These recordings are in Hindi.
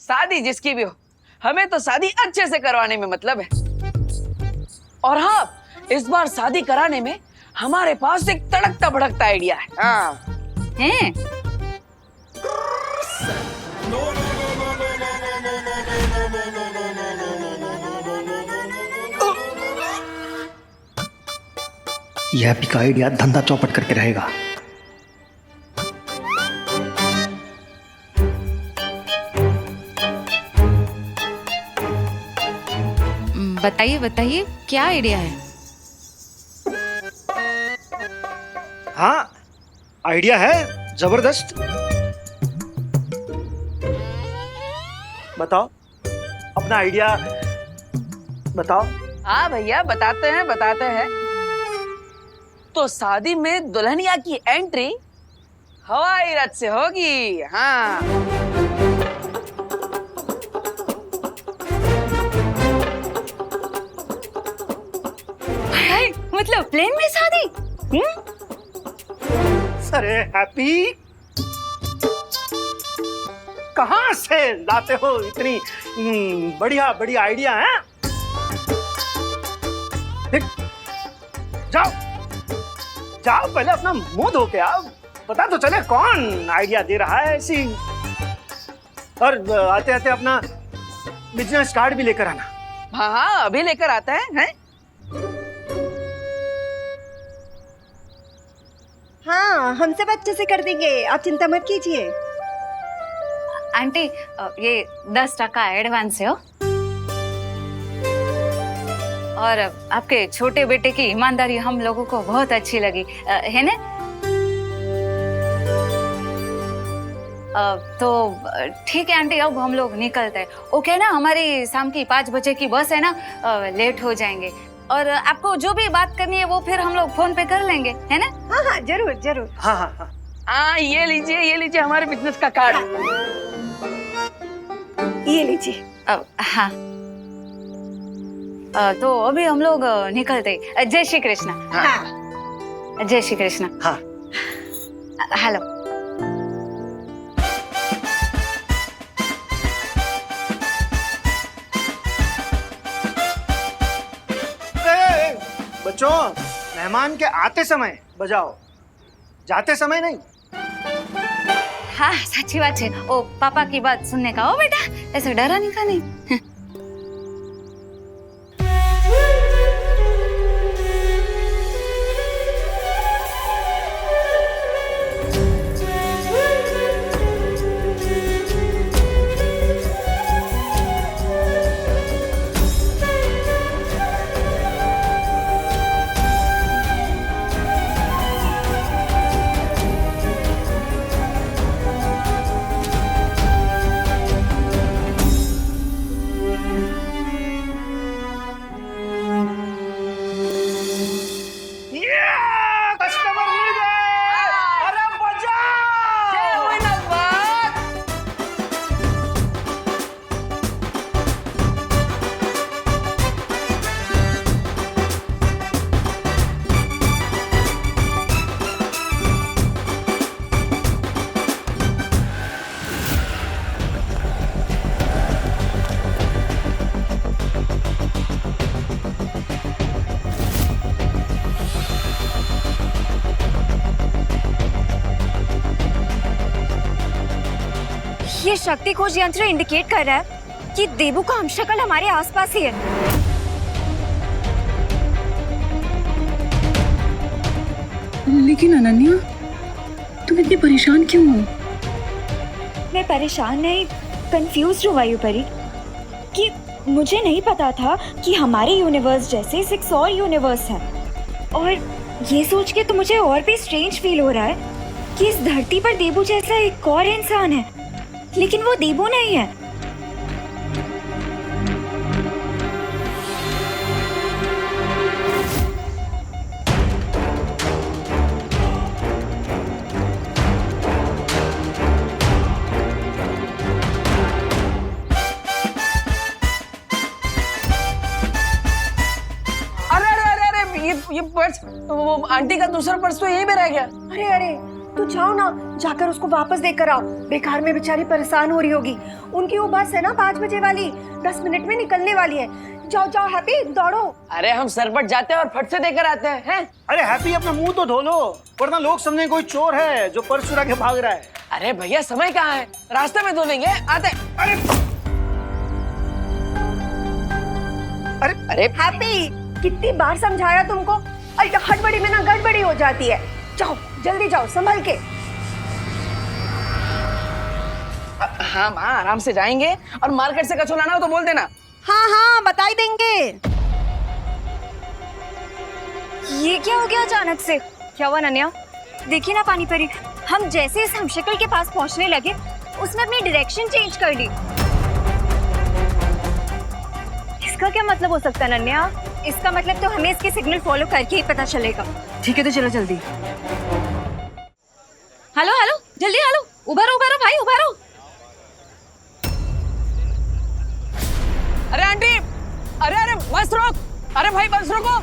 शादी जिसकी भी हो, हमें तो शादी अच्छे से करवाने में मतलब है। और हाँ, इस बार शादी कराने में हमारे पास एक तड़कता भड़कता आइडिया है। हाँ हैं? यह हैप्पी का आइडिया धंधा चौपट करके रहेगा। बताइए बताइए, क्या आइडिया है? हाँ, आइडिया है जबरदस्त। बताओ अपना आइडिया बताओ। हाँ भैया, बताते हैं। तो शादी में दुल्हनिया की एंट्री हवाई रथ से होगी। हाँ हाय, मतलब प्लेन में शादी? अरे हैप्पी, कहाँ से लाते हो इतनी बढ़िया बढ़िया आइडिया है? जाओ जाओ, पहले अपना मुंह धो के आओ, पता तो चले कौन आइडिया दे रहा है ऐसी। और आते आते अपना बिजनेस कार्ड भी लेकर आना। हाँ, अभी लेकर आता है? हाँ, हम सब अच्छे से कर देंगे, आप चिंता मत कीजिए। आंटी, ये 10% एडवांस है हो। और आपके छोटे बेटे की ईमानदारी हम लोगों को बहुत अच्छी लगी, है ना? तो ठीक है आंटी, अब हम लोग निकलते हैं। ओके ना, हमारी शाम की 5 बजे की बस है ना, लेट हो जाएंगे। और आपको जो भी बात करनी है वो फिर हम लोग फोन पे कर लेंगे, है ना? हाँ हाँ, जरूर जरूर। हाँ हाँ हाँ। हाँ, ये लीजिए हमारे बिजनेस का कार्ड। ये लीजिए। हाँ, तो अभी हम लोग निकलते। जय श्री कृष्ण। हाँ। जय श्री कृष्ण। हाँ। हेलो। बच्चों, मेहमान के आते समय बजाओ, जाते समय नहीं। हाँ, सच्ची बात है। ओ पापा की बात सुनने का हो बेटा, ऐसे डराने का नहीं। कस्टमर मिल गए। अरे बजाओ। ये शक्ति खोज यंत्र इंडिकेट कर रहा है कि देबू का हमशक्ल हमारे आसपास ही है। लेकिन अनन्या, तुम इतनी परेशान क्यों हो? मैं परेशान नहीं, कंफ्यूज हूँ वायुपरी, कि मुझे नहीं पता था कि हमारे यूनिवर्स जैसे 6 और यूनिवर्स हैं। और ये सोच के तो मुझे और भी स्ट्रेंज फील हो रहा है कि इस धरती पर देबू जैसा एक और इंसान है, लेकिन वो देबू नहीं है। ये पर्स, वो आंटी का दूसरा पर्स तो यहीं पे रह गया। अरे तू जाओ ना, जाकर उसको वापस देकर आओ। बेकार में बेचारी परेशान हो रही होगी। उनकी वो बस है ना 5 बजे वाली, 10 मिनट में निकलने वाली है। जाओ जाओ हैप्पी, दौड़ो। अरे हम सरपट जाते हैं और फट से देकर आते हैं। अरे हैप्पी अपना मुंह तो धो लो, वरना लोग समझेंगे कोई चोर है जो पर्स चुरा के भाग रहा है। अरे भैया समय कहाँ है, रास्ते में धो लेंगे, आते। अरे अरे अरे हैप्पी, कितनी बार समझाया तुमको? अरे हड़बड़ी में ना गड़बड़ी हो जाती है। जाओ जल्दी जाओ, संभल के। हाँ माँ, आराम से जाएंगे और मार्केट से कचौड़ा लाना हो तो बोल देना। हाँ हाँ बताई देंगे। ये क्या हो गया अचानक से? क्या हुआ नन्या? देखिए ना पानी परी, हम जैसे इस हमशक्ल के पास पहुंचने लगे उसने अपनी डायरेक्शन चेंज कर दी। इसका क्या मतलब हो सकता है नन्या? इसका मतलब तो हमें इसके सिग्नल फॉलो करके ही पता चलेगा। ठीक है तो चलो जल्दी। हेलो हेलो, जल्दी हेलो, उभरो उभरो भाई उभरो। अरे आंटी, अरे अरे बस रोक, अरे भाई बस रोको,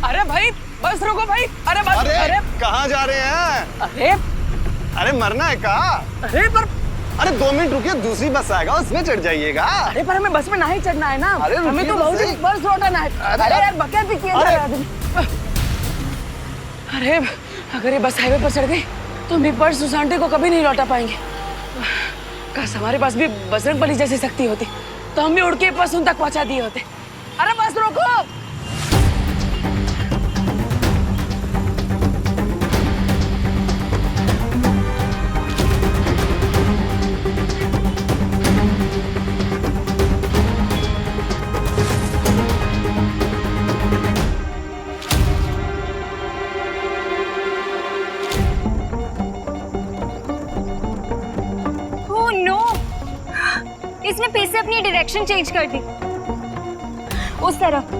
अरे भाई बस रोको भाई, अरे बस। अरे कहाँ जा रहे हैं? अरे अरे मरना है कहाँ? अरे पर 2 मिनट रुकिए, दूसरी बस आएगा उसमें चढ़ जाइएगा। अरे पर हमें बस में ना ही चढ़ना है ना। अरे हमें तो रुकिए बहुत सही। ही बस लौटाना है। अरे यार बकैत भी किया जा रहा है। अरे अगर ये बस हाईवे पर चढ़ गई तो हम भी पर्स उस आंटी को कभी नहीं लौटा पाएंगे। काश हमारे पास भी बजरंगबली जैसी शक्ति होती तो हम भी उड़ के पर्स उन तक पहुंचा दिए होते। अरे बस रोको। ओह नो, इसने फिर से अपनी डायरेक्शन चेंज कर दी। उस तरफ।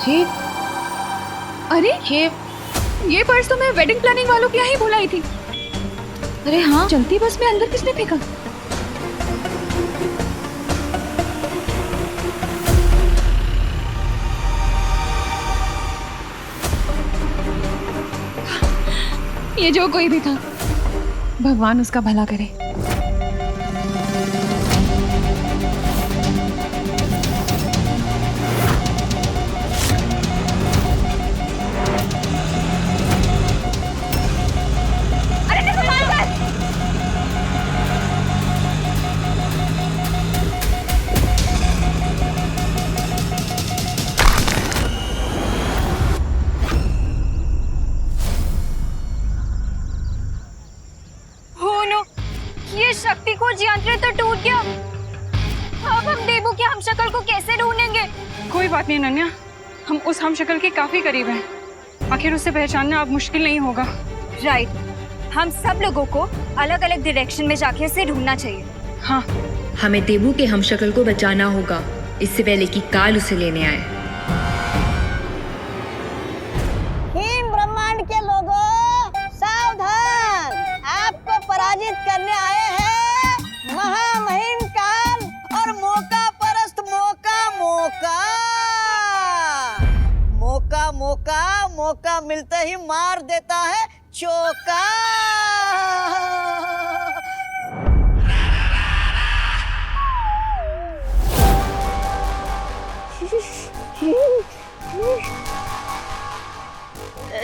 ये अरे ये पर्स तो मैं वेडिंग प्लानिंग वालों के यहाँ ही भुलाई थी। अरे हाँ, चलती बस में अंदर किसने फेंका? ये जो कोई भी था, भगवान उसका भला करे। ये शक्ति खोज यंत्र तो टूट गया। अब हम देवू की हमशक्ल को कैसे ढूंढेंगे? कोई बात नहीं नन्या, हम उस हमशक्ल के काफी करीब हैं। आखिर उसे पहचानना अब मुश्किल नहीं होगा। राइट, हम सब लोगों को अलग अलग डायरेक्शन में जाके उसे ढूंढना चाहिए। हाँ, हमें देवू के हमशक्ल को बचाना होगा, इससे पहले कि काल उसे लेने आए। हिम ब्रह्मांड के लोगों, सावधान! आपको पराजित करने आए हैं महामहिम काल और मौका परस्त मौका मिलते ही मार देता है चौका।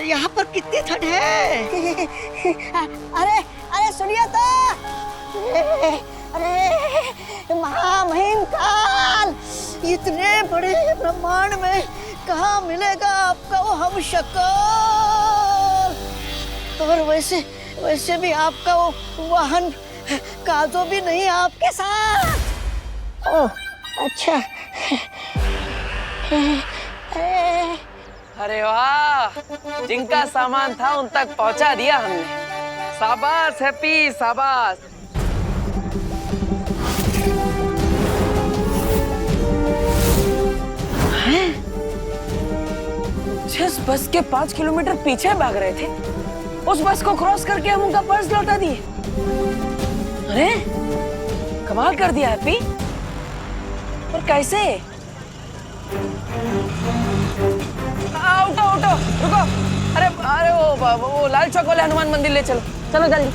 यहाँ पर कितनी ठंड है। अरे अरे सुनिए तो, अरे महामहिम काल, इतने बड़े ब्रह्मांड में कहाँ मिलेगा आपका वो हमशक्ल? और वैसे भी आपका वो वाहन काजो भी नहीं आपके साथ। ओह अच्छा, अरे वाह, जिनका सामान था उन तक पहुंचा दिया हमने। शाबाश हैप्पी, शाबाश। हैं? जिस बस के 5 किलोमीटर पीछे भाग रहे थे, उस बस को क्रॉस करके हम उनका पर्स लौटा दिए। अरे कमाल कर दिया हैप्पी। पर कैसे? उठो उठो, रुको। अरे अरे वो लाल चौक वाले हनुमान मंदिर ले चलो, चलो जल्दी।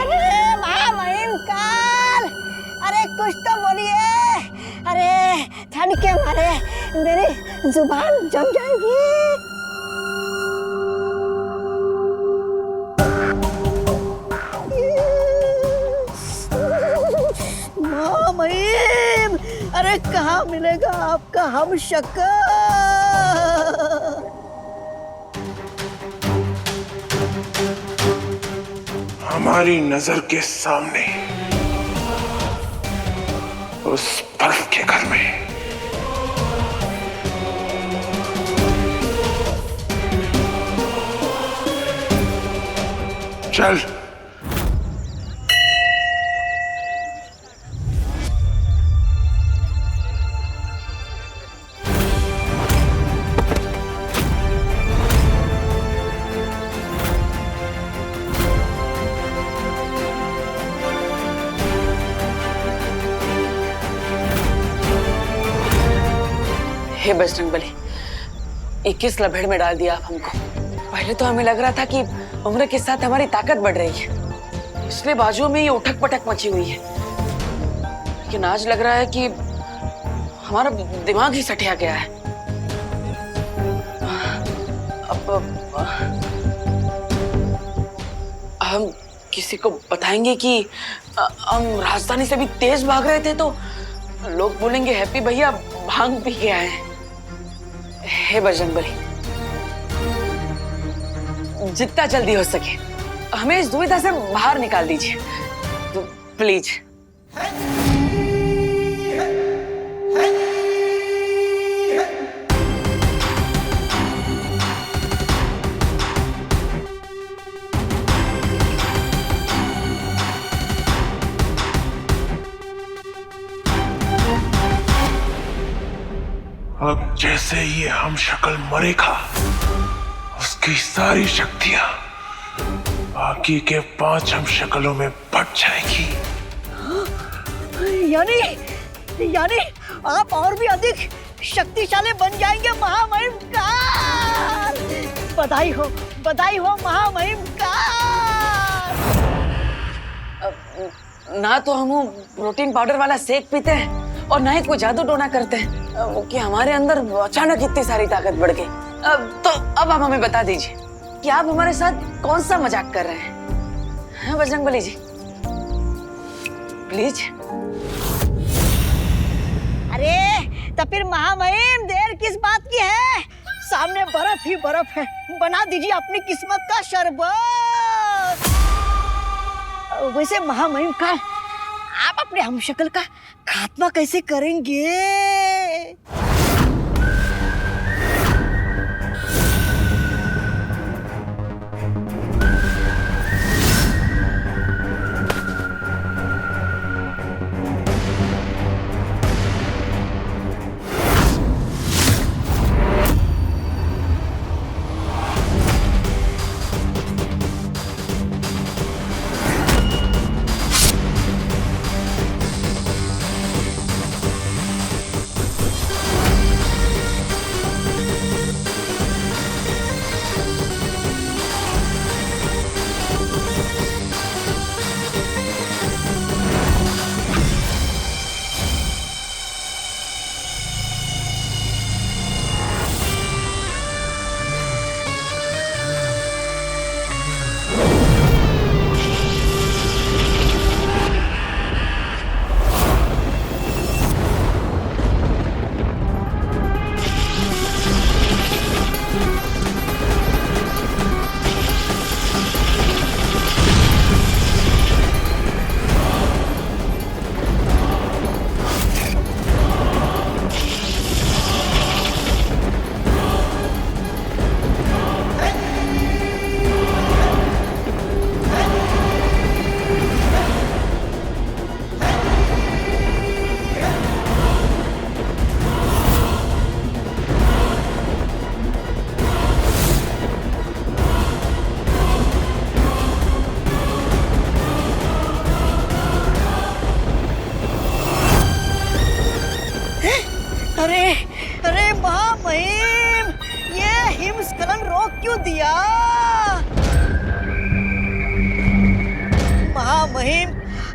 अरे महामहिमकाल, अरे कुछ तो बोलिए। अरे ठंड के मारे मेरी जुबान जम जाएगी। महामहिम, अरे कहाँ मिलेगा आपका हमशक्ल? हमारी नजर के सामने उस बर्फ के घर में चल। हे बजरंगबली, 21 लभेड़ में डाल दिया आप हमको। पहले तो हमें लग रहा था कि उम्र के साथ हमारी ताकत बढ़ रही है, इसलिए बाजुओं में ये उठक पटक मची हुई है। लेकिन आज लग रहा है कि हमारा दिमाग ही सठिया गया है। अब हम किसी को बताएंगे कि हम राजधानी से भी तेज भाग रहे थे तो लोग बोलेंगे हैप्पी भैया भांग पी के आए हैं। हे बजरंगबली, जितना जल्दी हो सके हमें इस दुविधा से बाहर निकाल दीजिए, तो प्लीज। अब जैसे ये हमशक्ल मरेगा, उसकी सारी शक्तियां बाकी के 5 हमशक्लों में बट जाएगी। यानी आप और भी अधिक शक्तिशाली बन जाएंगे महामहिमकाल। बधाई हो महामहिमकाल। ना तो हम प्रोटीन पाउडर वाला शेक पीते हैं और ना ही कोई जादू टोना करते हैं कि हमारे अंदर अचानक इतनी सारी ताकत बढ़ गई। तो अब आप हमें बता दीजिए कि आप हमारे साथ कौन सा मजाक कर रहे हैं, बजरंगबली जी? प्लीज। अरे तो फिर महामहिम देर किस बात की है? सामने बर्फ ही बर्फ है, बना दीजिए अपनी किस्मत का शरबत। वैसे महामहिमकाल, आप अपने हमशक्ल का खात्मा कैसे करेंगे? क्यों दिया? महामहिम,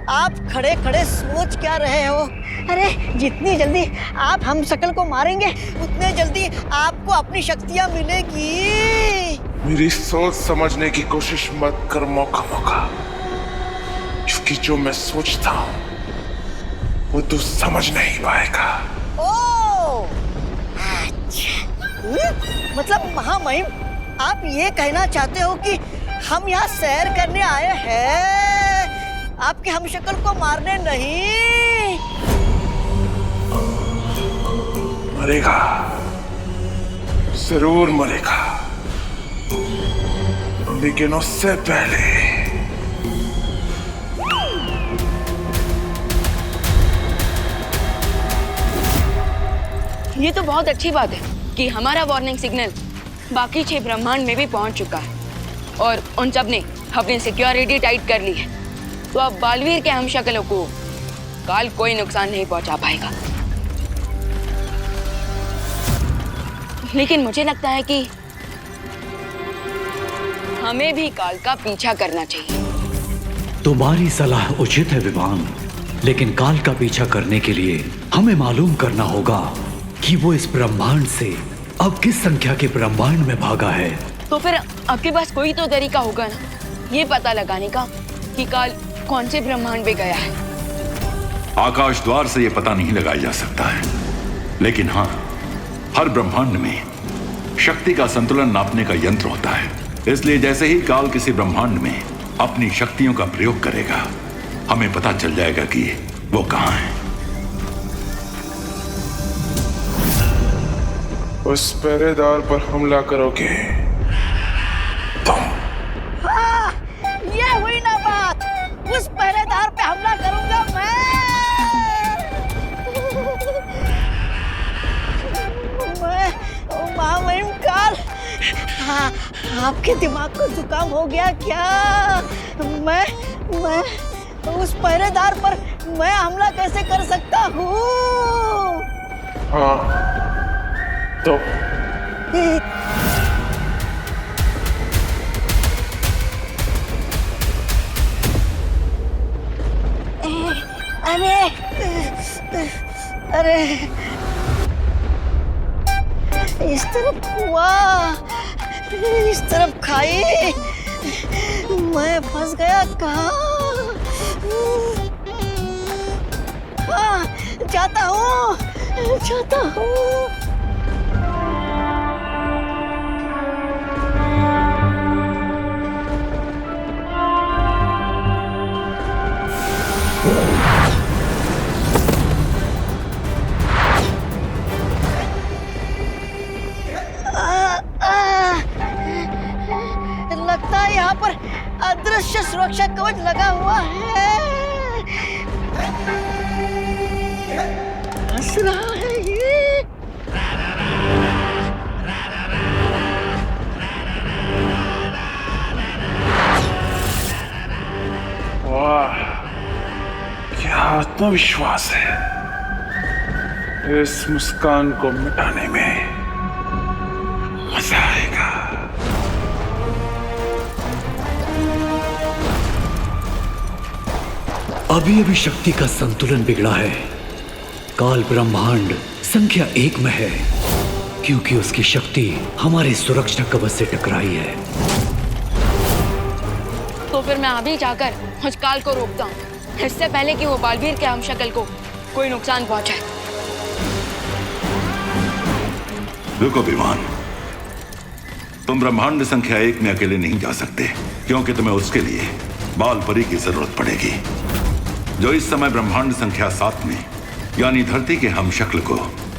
आप खड़े खड़े सोच क्या रहे हो? अरे जितनी जल्दी आप हम शकल को मारेंगे उतने जल्दी आपको अपनी शक्तियां मिलेगी। मेरी सोच समझने की कोशिश मत कर मौका, क्योंकि जो मैं सोचता हूँ वो तू समझ नहीं पाएगा। ओ, अच्छा। मतलब महामहिम, आप ये कहना चाहते हो कि हम यहाँ सैर करने आए हैं, आपके हमशक्ल को मारने नहीं? मरेगा, जरूर मरेगा, लेकिन उससे पहले ये तो बहुत अच्छी बात है कि हमारा वार्निंग सिग्नल बाकी 6 ब्रह्मांड में भी पहुंच चुका है और उन सब ने अपनी सिक्योरिटी टाइट कर ली है। तो अब बालवीर के हमशक्लों को काल कोई नुकसान नहीं पहुंचा पाएगा। लेकिन मुझे लगता है कि हमें भी काल का पीछा करना चाहिए। तुम्हारी सलाह उचित है विवान, लेकिन काल का पीछा करने के लिए हमें मालूम करना होगा कि वो इस ब्रह्मांड से अब किस संख्या के ब्रह्मांड में भागा है। तो फिर आपके पास कोई तो तरीका होगा ना ये पता लगाने का कि काल कौन से ब्रह्मांड में गया है। आकाश द्वार से ये पता नहीं लगाया जा सकता है, लेकिन हाँ, हर ब्रह्मांड में शक्ति का संतुलन नापने का यंत्र होता है। इसलिए जैसे ही काल किसी ब्रह्मांड में अपनी शक्तियों का प्रयोग करेगा, हमें पता चल जाएगा कि वो कहाँ है। उस पहरेदार पर हमला करोगे तुम? हाँ, ये हुई ना बात। उस पहरेदार पे हमला करूंगा मैं महामहिम काल। हाँ, आपके दिमाग को जुकाम हो गया क्या? मैं उस पहरेदार पर मैं हमला कैसे कर सकता हूँ? हाँ तो अरे इस तरफ हुआ, इस तरफ खाई, मैं फंस गया कहाँ? जाता हूँ। लगता है यहाँ पर अदृश्य सुरक्षा कवच लगा हुआ है। हंस रहा है ये। वाह, क्या आत्मविश्वास है। इस मुस्कान को मिटाने में मजा आएगा। अभी शक्ति का संतुलन बिगड़ा है। काल ब्रह्मांड संख्या 1 में है, क्योंकि उसकी शक्ति हमारे सुरक्षा कवच से टकराई है। तो फिर मैं अभी जाकर उस काल को रोकता हूँ, इससे पहले कि वो बालवीर के हमशक्ल को कोई नुकसान पहुंचाए। रुको विमान, तुम ब्रह्मांड संख्या 1 में अकेले नहीं जा सकते, क्योंकि तुम्हें उसके लिए बाल परी की जरूरत पड़ेगी, जो इस समय ब्रह्मांड संख्या 7 में यानी धरती के हमशक्ल को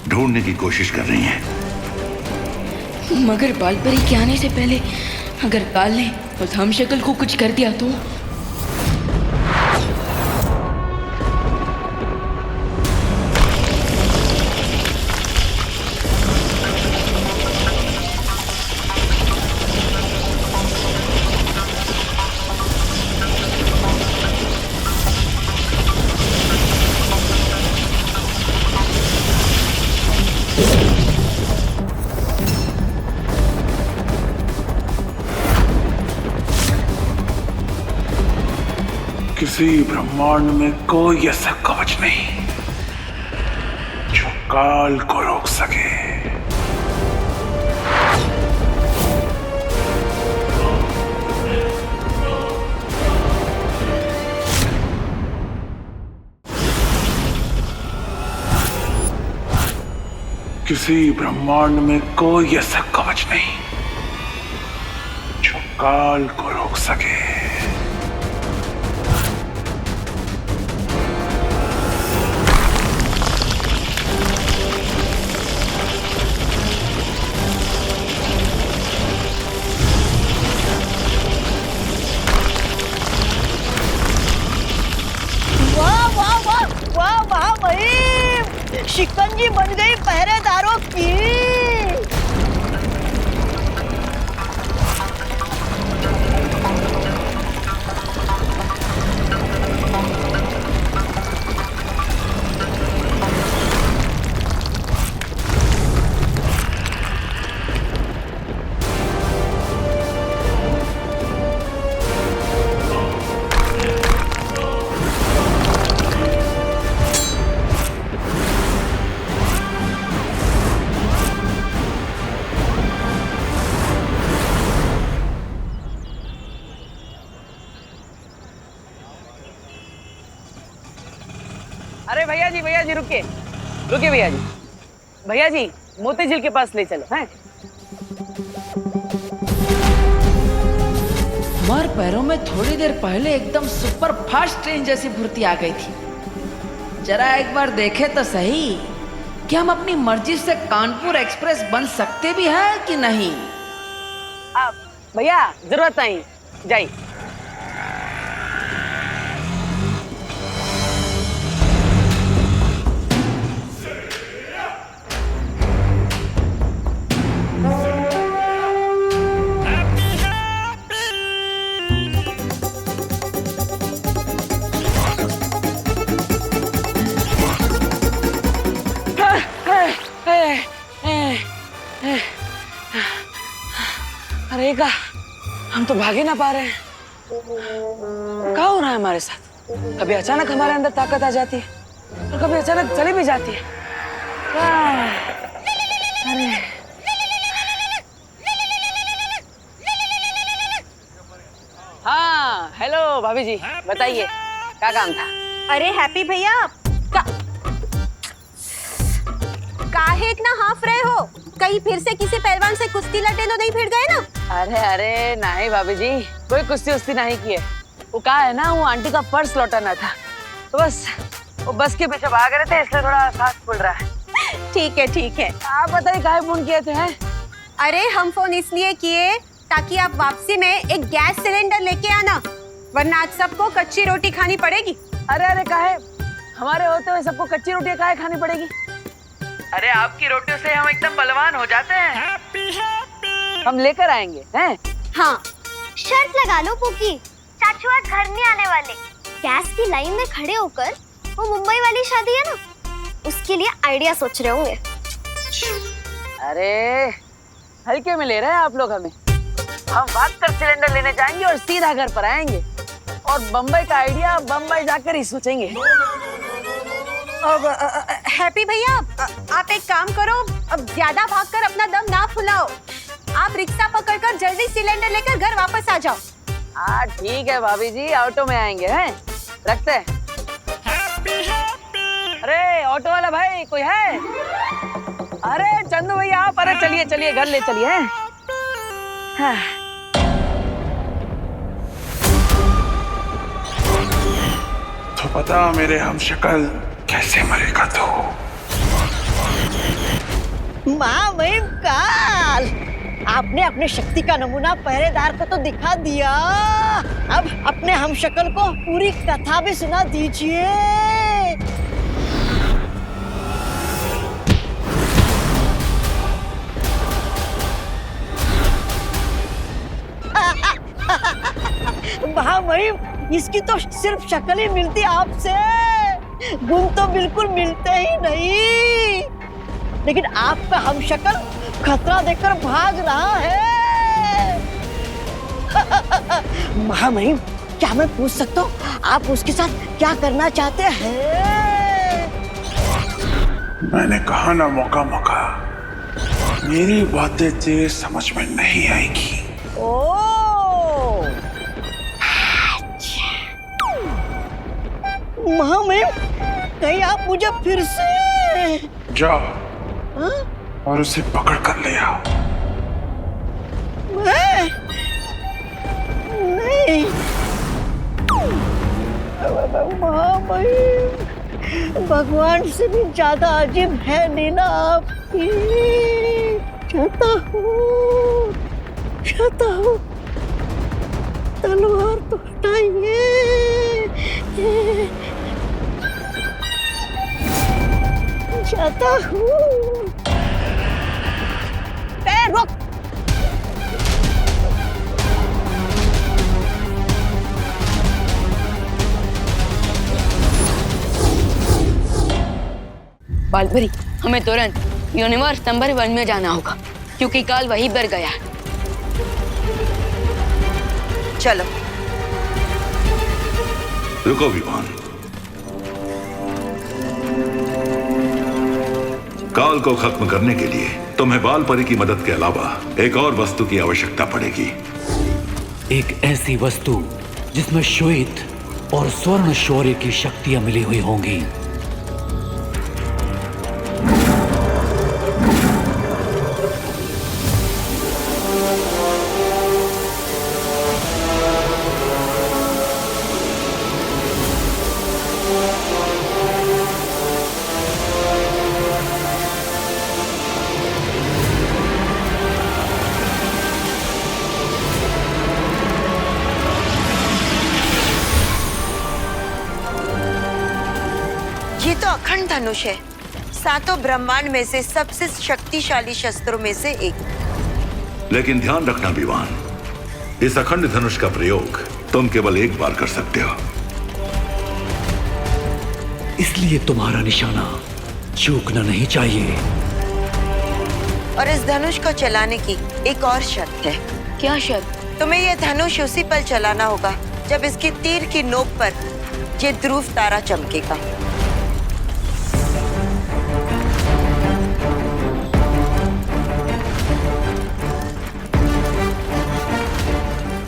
ढूंढने की कोशिश कर रही हैं। मगर बालपरी के आने से पहले अगर काल ने उस हमशक्ल को कुछ कर दिया तो? किसी ब्रह्मांड में कोई ऐसा कवच नहीं जो काल को रोक सके। किसी ब्रह्मांड में कोई ऐसा कवच नहीं जो काल को रोक सके। वाह वाह वाह वाह वाह भाई, शिकंजी बन गई पहरेदारों की। अरे भैया जी रुकिए रुकिए भैया जी मोती झील के पास ले चलो हैं। हमारे पैरों में थोड़ी देर पहले एकदम सुपर फास्ट ट्रेन जैसी फुर्ती आ गई थी। जरा एक बार देखे तो सही कि हम अपनी मर्जी से कानपुर एक्सप्रेस बन सकते भी हैं कि नहीं। आप भैया जरूरत नहीं जाइए। अरे का हम तो भाग ही ना पा रहे हैं। क्या हो रहा है हमारे साथ? कभी अचानक हमारे अंदर ताकत आ जाती है और कभी अचानक चली भी जाती है। अरे हाँ हेलो भाभी जी बताइए क्या काम था? अरे हैप्पी भैया काहे इतना हाफ रहे हो? कहीं फिर से किसी पहलवान से कुश्ती लड़े तो नहीं फिर गए ना? अरे नहीं भाभी जी कोई कुश्ती उस्ती नहीं की है। वो कहा है ना वो आंटी का पर्स लौटाना था तो बस वो बस के पीछे भाग रहे थे इसलिए थोड़ा सांस फूल रहा है। ठीक है आप बताइए काहे फोन किए थे? हैं अरे हम फोन इसलिए किए ताकि आप वापसी में एक गैस सिलेंडर लेके आना, वरना आज सबको कच्ची रोटी खानी पड़ेगी। अरे काहे हमारे होते हुए सबको कच्ची रोटियां काहे खानी पड़ेगी? अरे आपकी रोटियों से हम एकदम बलवान हो जाते हैं। हम लेकर आएंगे हैं? हाँ शर्त लगा लो पुकी, चाचू आज घर नहीं आने वाले। गैस की लाइन में खड़े होकर वो मुंबई वाली शादी है ना उसके लिए आइडिया सोच रहे होंगे। अरे हल्के में ले रहे हैं आप लोग हमें। हम भागकर सिलेंडर लेने जाएंगे और सीधा घर पर आएंगे और बम्बई का आइडिया बम्बई जाकर ही सोचेंगे। अब हैप्पी भैया आप एक काम करो, अब ज्यादा भागकर अपना दम ना फुलाओ। आप रिक्शा पकड़कर जल्दी सिलेंडर लेकर घर वापस आ जाओ। हाँ ठीक है भाभी जी ऑटो में आएंगे हैं। रखते हैं। अरे ऑटो वाला भाई कोई है? अरे चंदू भैया आप अरे चलिए घर ले चलिए हैं। हाँ। तो पता मेरे हमशक्ल कैसे मरेगा तू? महामहिम काल, आपने अपने शक्ति का नमूना पहरेदार को तो दिखा दिया, अब अपने हमशक्ल को पूरी कथा भी सुना दीजिए। महामहिम इसकी तो सिर्फ शक्ल ही मिलती आपसे, गुण तो बिल्कुल मिलते ही नहीं। लेकिन आपका हमशक्ल खतरा देखकर भाग रहा है। महामहिम क्या मैं पूछ सकता हूँ आप उसके साथ क्या करना चाहते हैं? मैंने कहा ना मौका मौका, मेरी बातें तेरे समझ में नहीं आएगी। ओ महामहिम, कहीं आप मुझे फिर से जा हाँ? और उसे पकड़ कर ले आओ। मैं नहीं महामहिम, भगवान से भी ज्यादा अजीब है लीला आपकी। चाहता हूँ तलवार तो हटाइए। चाहता हूँ। रुक। बालपरी, हमें तुरंत यूनिवर्स नंबर 1 में जाना होगा क्योंकि काल वहीं पर गया है। चलो। रुको विमान, काल को खत्म करने के लिए तुम्हें बालपरी की मदद के अलावा एक और वस्तु की आवश्यकता पड़ेगी। एक ऐसी वस्तु जिसमें श्वेत और स्वर्ण शौर्य की शक्तियां मिली हुई होंगी। ये तो अखंड धनुष है, सातों ब्रह्मांड में से सबसे शक्तिशाली शस्त्रों में से एक। लेकिन ध्यान रखना विमान, इस अखंड धनुष का प्रयोग तुम केवल एक बार कर सकते हो। इसलिए तुम्हारा निशाना चूकना नहीं चाहिए। और इस धनुष को चलाने की एक और शर्त है। क्या शर्त? तुम्हें यह धनुष उसी पल चलाना होगा जब इसकी तीर की नोक पर ये ध्रुव तारा चमकेगा।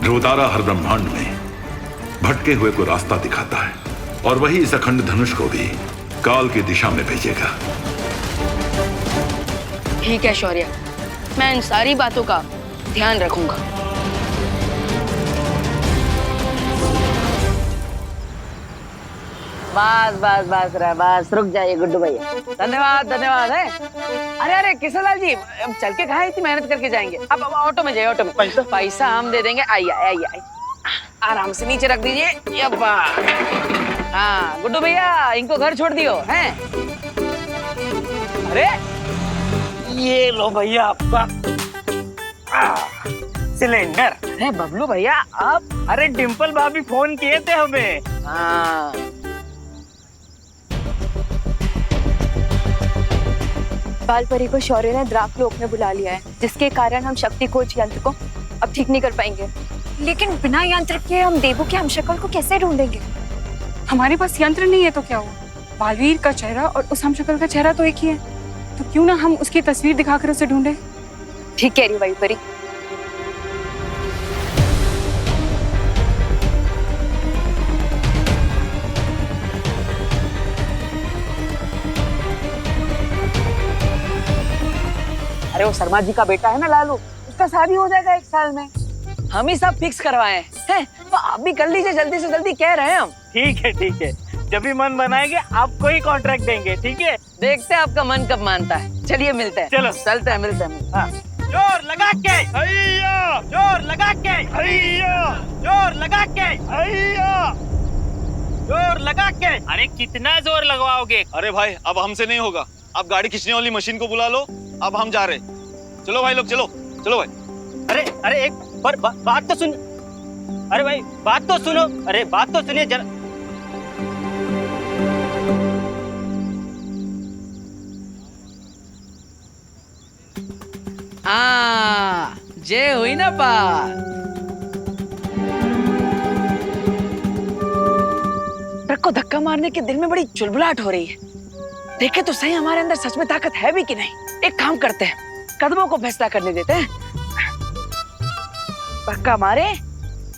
ध्रुव तारा हर ब्रह्मांड में भटके हुए को रास्ता दिखाता है और वही इस अखंड धनुष को भी काल की दिशा में भेजेगा। ठीक है शौर्य, मैं इन सारी बातों का ध्यान रखूंगा। बस बस बस रे, बस रुक जाइए गुड्डू भैया। धन्यवाद धन्यवाद है। अरे अरे किशनलाल जी, चल के कहाँ इतनी मेहनत करके जाएंगे? अब ऑटो में जाइए, ऑटो में। पैसा हम दे देंगे। आइए आइए आइए, आराम से नीचे रख दीजिए। यब्बा। हाँ गुड्डू भैया, इनको घर छोड़ दियो हैं? अरे ये लो भैया आपका सिलेंडर। अरे बबलू भैया आप? अरे डिम्पल भाभी फोन किए थे हमें। हाँ बालपरी को शौर्य ने द्राकलोक में बुला लिया है, जिसके कारण हम शक्ति कोच यंत्र को अब ठीक नहीं कर पाएंगे। लेकिन बिना यंत्र के हम देवू के हमशक्ल को कैसे ढूंढेंगे? हमारे पास यंत्र नहीं है तो क्या हुआ? बालवीर का चेहरा और उस हमशक्ल का चेहरा तो एक ही है, तो क्यों ना हम उसकी तस्वीर दिखाकर उसे ढूंढे। ठीक कह रही वायुपरी। अरे वो शर्मा जी का बेटा है ना लालू, उसका शादी हो जाएगा 1 साल में। हम ही सब फिक्स करवाए हैं, तो आप भी कर लीजिए, जल्दी से जल्दी कह रहे हैं हम। ठीक है, जब भी मन बनाएंगे आपको ही कॉन्ट्रैक्ट देंगे। ठीक है, देखते हैं आपका मन कब मानता है। चलिए मिलते हैं। चलो चलते हैं, मिलते हैं। हाँ। जोर लगा के हैया, जोर लगा के हैया, जोर लगा के हैया, जोर लगा के। अरे कितना जोर लगवाओगे? अरे भाई अब हमसे नहीं होगा, आप गाड़ी खींचने वाली मशीन को बुला लो। अब हम जा रहे। चलो भाई लोग, चलो चलो भाई। अरे एक पर बात तो सुन। अरे भाई बात तो सुनो। अरे बात तो सुनिए जरा। हाँ जय हुई ना पार। को धक्का मारने के दिल में बड़ी चुलबुलाहट हो रही है। देखे तो सही हमारे अंदर सच में ताकत है भी कि नहीं। एक काम करते हैं, कदमों को फैसला करने देते हैं। धक्का मारे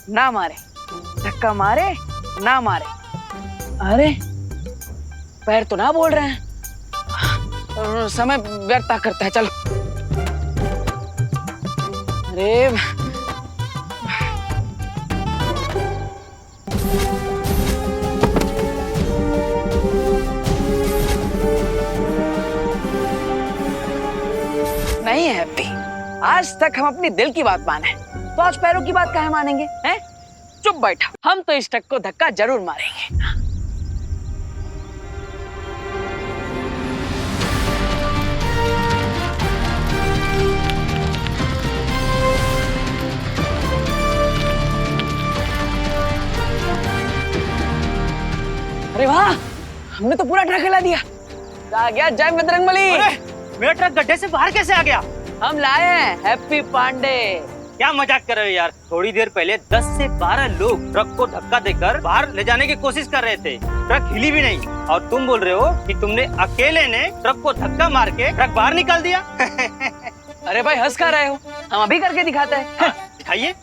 ना मारे, धक्का मारे ना मारे। अरे पैर तो ना बोल रहे हैं, समय व्यर्थ करता है। चलो। अरे नहीं है हैप्पी, आज तक हम अपनी दिल की बात माने, तो आज पैरों की बात काहे मानेंगे? हैं? चुप बैठा, हम तो इस ट्रक को धक्का जरूर मारेंगे। अरे वाह, हमने तो पूरा ट्रक हिला दिया। आ गया जय बजरंगबली। मेरा ट्रक गड्ढे से बाहर कैसे आ गया? हम लाए हैं हैप्पी पांडे। क्या मजाक कर रहे हो यार? थोड़ी देर पहले 10 से 12 लोग ट्रक को धक्का देकर बाहर ले जाने की कोशिश कर रहे थे। ट्रक हिली भी नहीं और तुम बोल रहे हो कि तुमने अकेले ने ट्रक को धक्का मार के ट्रक बाहर निकाल दिया। अरे भाई हंस कर रहे हो, हम अभी करके दिखाते हैं। दिखाइए।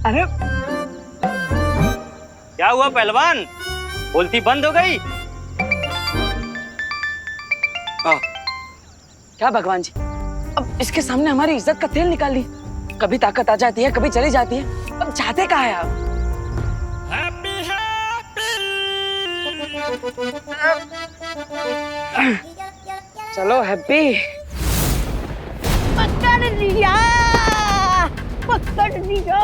अरे क्या हुआ पहलवान, बोलती बंद हो गई? क्या भगवान जी, अब इसके सामने हमारी इज्जत का तेल निकाल ली। कभी ताकत आ जाती है, कभी चली जाती है। अब चाहते कहाँ है आप? चलो हैप्पी। पकड़ लिया, पकड़ लिया।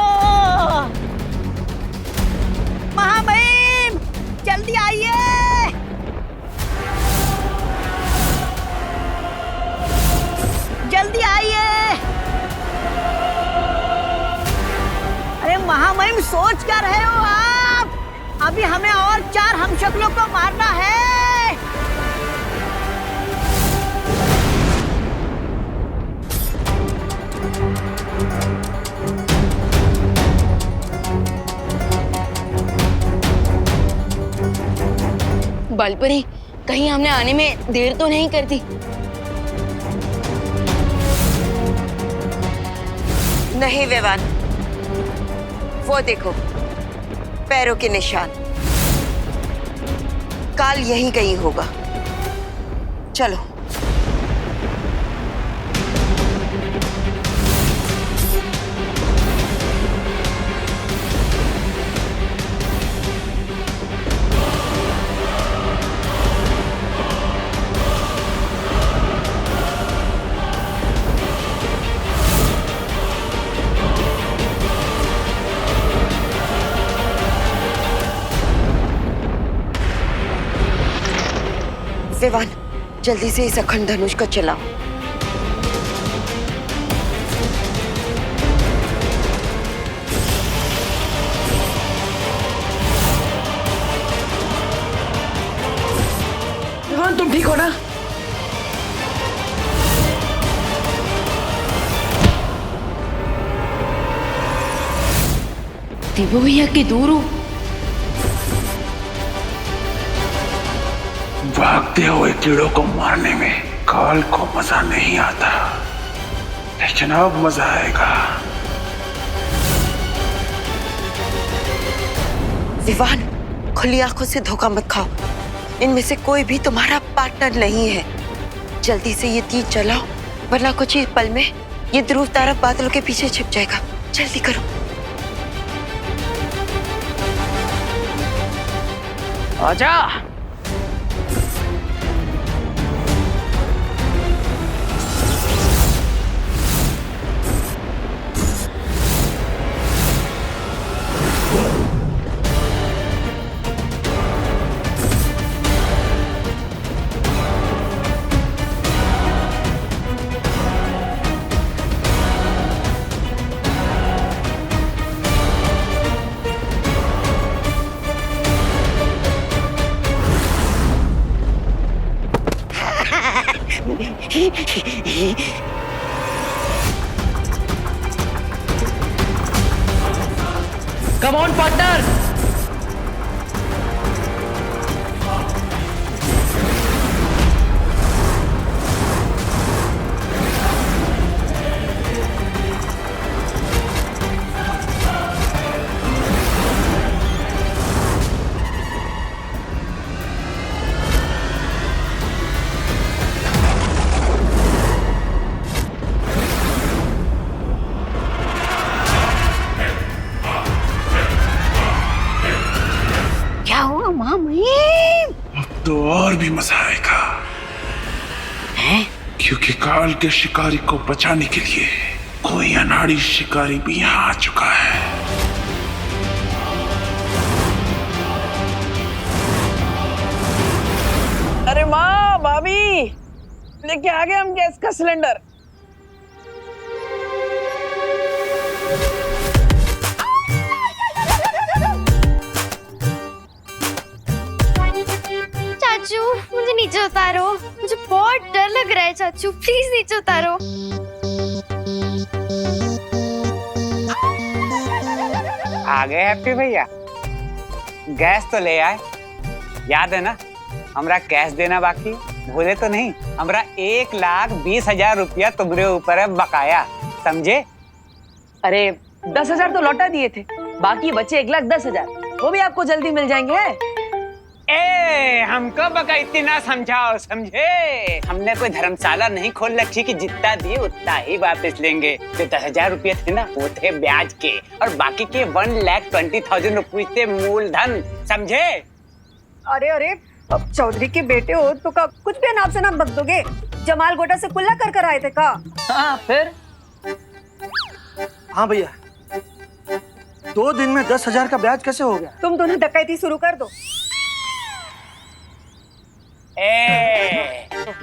महामहिम जल्दी आइए। जल्दी आइए। अरे महामहिम सोच क्या रहे हो आप? अभी हमें और 4 हमशक्लों को मारना है। बालपरी, कहीं हमने आने में देर तो नहीं कर दी? नहीं विवान, वो देखो पैरों के निशान। काल यहीं कहीं होगा। चलो। विवान, जल्दी से इस अखंड धनुष को चलाओ। विवान तुम ठीक हो ना? दिव्या भैया की दूर हो। भागते हुए कीड़ों को मारने में काल को मजा नहीं आता, लेकिन अब मजा आएगा। विवान, खुली आंखों से धोखा मत खाओ। इनमें से कोई भी तुम्हारा पार्टनर नहीं है। जल्दी से ये तीर चलाओ, वरना कुछ ही पल में ये ध्रुव तारा बादलों के पीछे छिप जाएगा। जल्दी करो। आजा। Come on partner. क्या हुआ माँ महिम? अब तो और भी मजा आएगा। क्योंकि काल के शिकारी को बचाने के लिए कोई अनाड़ी शिकारी भी यहाँ आ चुका है। अरे माँ भाभी लेके आ गए हम गैस का सिलेंडर। चाचू मुझे नीचे उतारो, मुझे बहुत डर लग रहा है चाचू, प्लीज नीचे उतारो। आ गए हैप्पी भैया, गैस तो ले आए। याद है ना हमरा कैश देना बाकी, भूले तो नहीं? हमरा 1,20,000 रुपया तुम्हारे ऊपर है बकाया, समझे? अरे 10,000 तो लौटा दिए थे, बाकी बचे 1,10,000, वो भी आपको जल्दी मिल जाएंगे। ए हमको बका इतना समझाओ, समझे? हमने कोई धर्मशाला नहीं खोल रखी कि जितना दिए उतना ही वापस लेंगे। जो 10,000 रुपये थे ना वो थे ब्याज के, और बाकी के 1,20,000 रुपये थे मूलधन, समझे? अरे अरे अब चौधरी के बेटे हो तो का कुछ भी अनाप शनाप बक दोगे? जमाल गोटा से कुल्ला कर आए थे का? हाँ फिर? हाँ भैया, 2 दिन में 10,000 का ब्याज कैसे हो गया? तुम दोनों डकैती शुरू कर दो।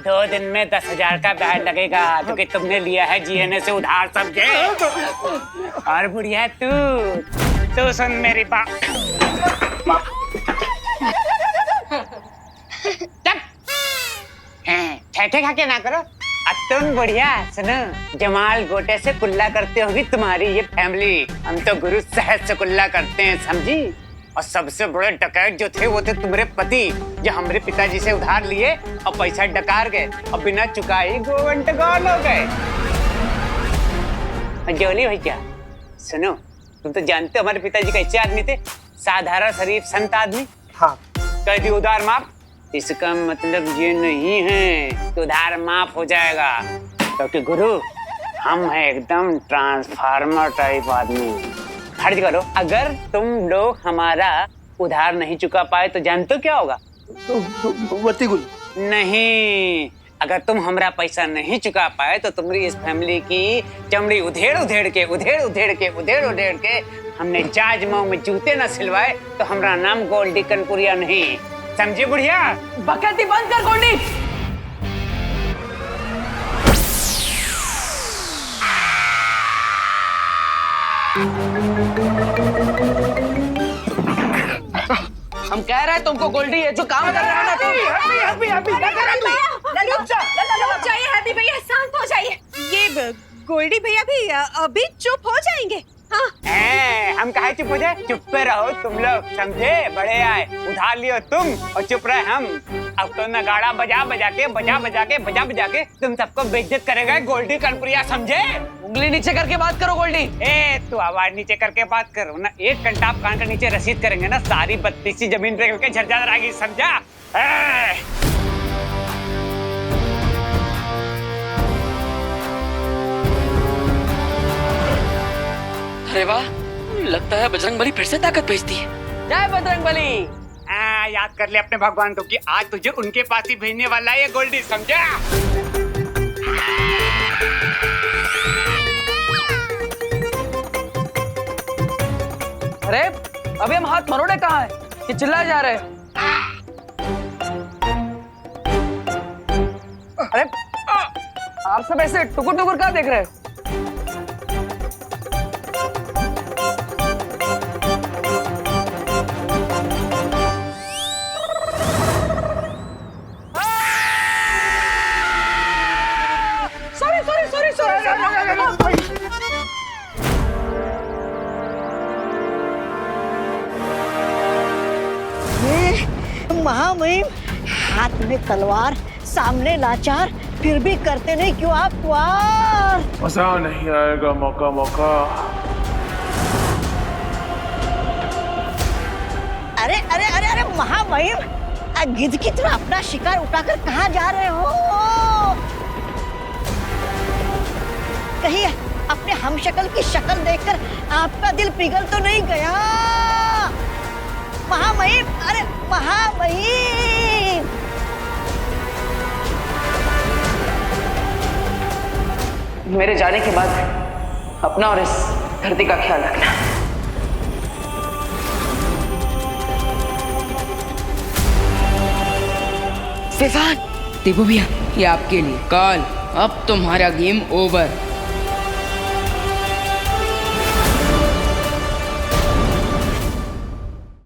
2 दिन में 10,000 का ब्याज लगेगा क्योंकि तुमने लिया है जीएनए से उधार, समझे? और बुढ़िया तू सुन मेरी बात। ठेठे खा के ना करो। अब तुम बढ़िया सुनो, जमाल गोटे से कुल्ला करते होगी तुम्हारी ये फैमिली, हम तो गुरु साहब से कुल्ला करते हैं, समझी? और सबसे बड़े डकैत जो थे वो थे तुम्हारे पति, जो हमारे पिताजी से उधार लिए और पैसा डकार गए और बिना चुकाई गोवंट गौल हो गए। जोली भैया सुनो, तुम तो जानते हो हमारे पिताजी कैसे आदमी थे, साधारण शरीफ संत आदमी। हाँ। कह दी उधार माफ, इसका मतलब ये नहीं है कि उधार माफ हो जाएगा, क्योंकि गुरु हम हैं एकदम ट्रांसफार्मर टाइप आदमी। खर्च करो, अगर तुम लोग हमारा उधार नहीं चुका पाए तो जानते हो क्या होगा? नहीं, अगर तुम हमारा पैसा नहीं चुका पाए तो तुम्हारी इस फैमिली की चमड़ी उधेड़ के हमने जाज माऊ में जूते न सिलवाए तो हमारा नाम गोल्डी कनपुरिया नहीं, समझी बुढ़िया? बकैती बंद कर गोल्डी। हम कह रहे हैं तुमको गोल्डी है जो काम कर रहा है ना तुम। हैप्पी भैया शांत हो जाइए। ये गोल्डी भैया भी अभी चुप हो जाएंगे। हाँ। हम कहे चुप हो जाए? चुप पे रहो तुम लोग, समझे? बड़े आए, उधार लियो तुम और चुप रहे हम। अब तो नगाड़ा बजा के तुम सबको बेइज्जत करेगा गोल्डी कनपुरिया, समझे? उंगली नीचे करके बात करो गोल्डी। तू आवाज नीचे करके बात करो ना, एक घंटा आप कान के नीचे रसीद करेंगे ना, सारी 32 जमीन पे करके झरझर आएगी, समझा? अरे वाह, लगता है बजरंगबली फिर से ताकत भेजती है। जय बजरंगबली। याद कर ले अपने भगवान को कि आज तुझे उनके पास ही भेजने वाला है ये गोल्डी, समझा? अरे अभी हम हाथ मरोड़े कहाँ हैं कि चिल्लाए जा रहे हैं? अरे आप सब ऐसे टुकुर टुकुर क्या देख रहे हो? सॉरी। महामहिम, हाथ में तलवार, सामने लाचार, फिर भी करते नहीं क्यों आप वार? मजा नहीं आएगा मौका मौका। अरे अरे अरे अरे महामहिम, गिद्ध की तरह अपना शिकार उठाकर कहाँ जा रहे हो? कहीं अपने हमशक्ल की शक्ल देखकर आपका दिल पिघल तो नहीं गया? महामहिम, अरे महामहिम! मेरे जाने के बाद अपना और इस धरती का ख्याल रखना। विवान, देखो भैया, ये आपके लिए। काल, अब तुम्हारा गेम ओवर।